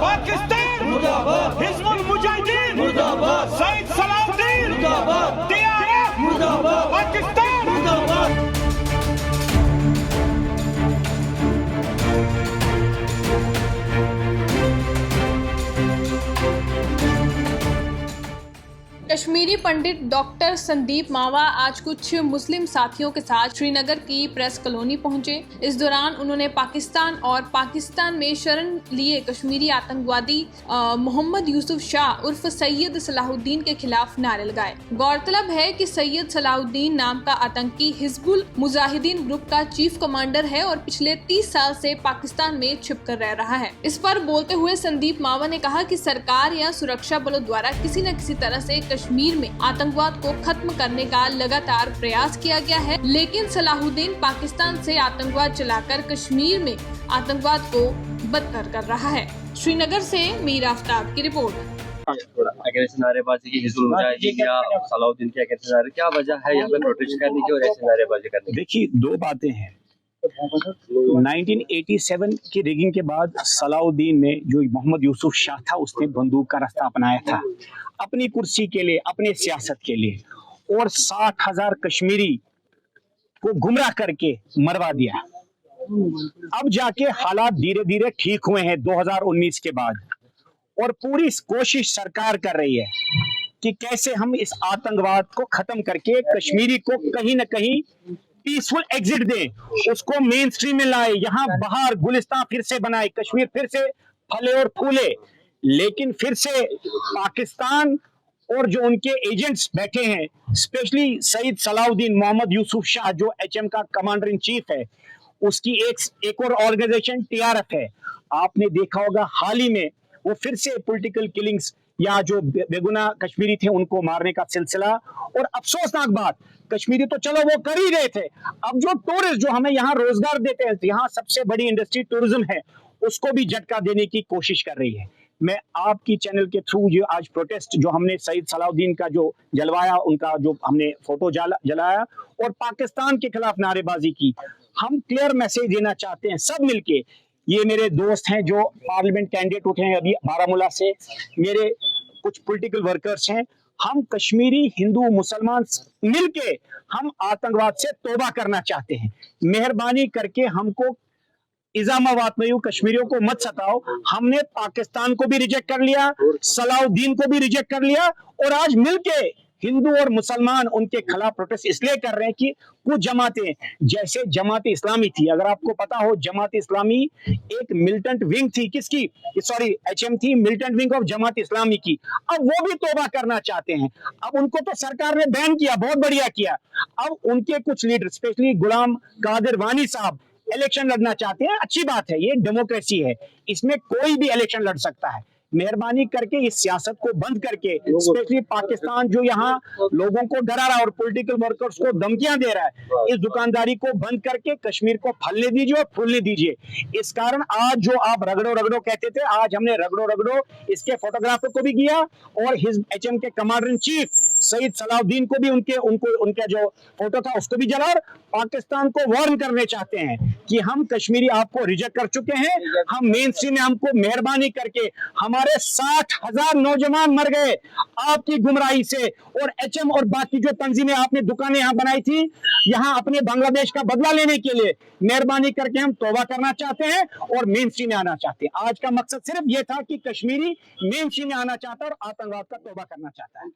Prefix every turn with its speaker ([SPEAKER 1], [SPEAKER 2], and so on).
[SPEAKER 1] पाकिस्तान मुर्दाबाद, हिज़्बुल मुजाहिदीन मुर्दाबाद, सईद सलाउद्दीन मुर्दाबाद, टीआरएफ मुर्दाबाद, पाकिस्तान मुर्दाबाद।
[SPEAKER 2] कश्मीरी पंडित डॉक्टर संदीप मावा आज कुछ मुस्लिम साथियों के साथ श्रीनगर की प्रेस कॉलोनी पहुंचे। इस दौरान उन्होंने पाकिस्तान और पाकिस्तान में शरण लिए कश्मीरी आतंकवादी मोहम्मद यूसुफ शाह उर्फ सैयद सलाहुद्दीन के खिलाफ नारे लगाए। गौरतलब है कि सैयद सलाहुद्दीन नाम का आतंकी हिज़्बुल मुजाहिदीन ग्रुप का चीफ कमांडर है और पिछले 30 साल से पाकिस्तान में छिप कर रह रहा है। इस पर बोलते हुए संदीप मावा ने कहा कि सरकार या सुरक्षा बलों द्वारा किसी न किसी तरह से कश्मीर में आतंकवाद को खत्म करने का लगातार प्रयास किया गया है, लेकिन सलाहुद्दीन पाकिस्तान से आतंकवाद चलाकर कश्मीर में आतंकवाद को बदतर कर रहा है। श्रीनगर से मीर आफ्ताब की रिपोर्ट।
[SPEAKER 3] नारेबाजी की हिज़्बुल मुजाहिदीन या सलाहुद्दीन की क्या वजह है यहाँ पे प्रोटेस्ट करने की और ऐसे नारेबाजी करने की?
[SPEAKER 4] देखिए, दो बातें हैं। 1987 की रिगिंग के बाद सलाहुद्दीन ने, जो मोहम्मद यूसुफ शाह था, उसने बंदूक का रास्ता अपनाया था अपनी कुर्सी के लिए, अपने सियासत के लिए, और 60,000 कश्मीरी को गुमराह करके मरवा दिया। अब जाके हालात धीरे धीरे ठीक हुए हैं 2019 के बाद, और पूरी कोशिश सरकार कर रही है कि कैसे हम इस आतंकवाद को खत्म करके कश्मीरी को कहीं ना कहीं पीसफुल एग्जिट दें, उसको मेन स्ट्रीम में लाए, यहाँ बहार गुलिस्तान फिर से बनाए, कश्मीर फिर से फले और फूले। लेकिन फिर से पाकिस्तान और जो उनके एजेंट्स बैठे हैं, स्पेशली सईद सलाहुद्दीन, मोहम्मद यूसुफ शाह जो एचएम का कमांडर इन चीफ है, उसकी एक और ऑर्गेनाइजेशन टीआरएफ है। आपने देखा होगा हाल ही में वो फिर से पॉलिटिकल किलिंग्स या जो बेगुनाह कश्मीरी थे उनको मारने का सिलसिला। और अफसोसनाक बात, कश्मीरी तो चलो वो कर ही रहे थे, अब जो टूरिस्ट जो हमें यहाँ रोजगार देते हैं, यहाँ सबसे बड़ी इंडस्ट्री टूरिज्म है, उसको भी झटका देने की कोशिश कर रही है। मैं आपकी चैनल के थ्रू जो आज प्रोटेस्ट जो हमने सईद सलाहुद्दीन का जो जलवाया, उनका जो हमने फोटो जलाया और पाकिस्तान के खिलाफ नारेबाजी की, हम क्लियर मैसेज देना चाहते हैं सब मिलके। ये मेरे दोस्त हैं जो पार्लियामेंट कैंडिडेट उठे हैं अभी बारामूला से, मेरे कुछ पॉलिटिकल वर्कर्स हैं, हम कश्मीरी हिंदू मुसलमान मिलके हम आतंकवाद से तौबा करना चाहते हैं। मेहरबानी करके हमको इस्लामाबाद में कश्मीरियों को मत सताओ। हमने पाकिस्तान को भी रिजेक्ट कर लिया, सलाहुद्दीन को भी रिजेक्ट कर लिया, और आज मिलके हिंदू और मुसलमान उनके खिलाफ प्रोटेस्ट इसलिए कर रहे हैं कि कुछ जमातें, जैसे जमात इस्लामी थी, अगर आपको पता हो, जमात इस्लामी एक मिलिटेंट विंग थी, किसकी, सॉरी एचएम थी, militant wing of Jamaat Islami की। अब वो भी तौबा करना चाहते हैं। अब उनको तो सरकार ने बैन किया, बहुत बढ़िया किया। अब उनके कुछ लीडर, स्पेशली गुलाम कादिर वानी साहब, इलेक्शन लड़ना चाहते हैं। अच्छी बात है, ये डेमोक्रेसी है, इसमें कोई भी इलेक्शन लड़ सकता है। मेहरबानी करके इस सियासत को बंद करके, स्पेशली पाकिस्तान जो यहाँ लोगों को डरा रहा है और पॉलिटिकल वर्कर्स को धमकियां दे रहा है, इस दुकानदारी को बंद करके कश्मीर को फलने दीजिए और फूलने दीजिए। इस कारण आज जो आप रगड़ो रगड़ो कहते थे, आज हमने रगड़ो रगड़ो इसके फोटोग्राफर को भी किया और एचएम के commander in chief Syed Salahuddin को भी उनका जो फोटो था उसको भी जला। और पाकिस्तान को वार्न करने चाहते हैं कि हम कश्मीरी आपको रिजेक्ट कर चुके हैं, हम मेन स्ट्रीम में, हमको मेहरबानी करके, हमारे 60,000 नौजवान मर गए आपकी गुमराही से, और एचएम और बाकी जो तंजीमें आपने दुकानें यहाँ बनाई थी यहाँ अपने बांग्लादेश का बदला लेने के लिए, मेहरबानी करके हम तौबा करना चाहते हैं और मेन स्ट्रीम में आना चाहते हैं। आज का मकसद सिर्फ ये था कि कश्मीरी मेन स्ट्रीम में आना चाहता है और आतंकवाद का तौबा करना चाहता है।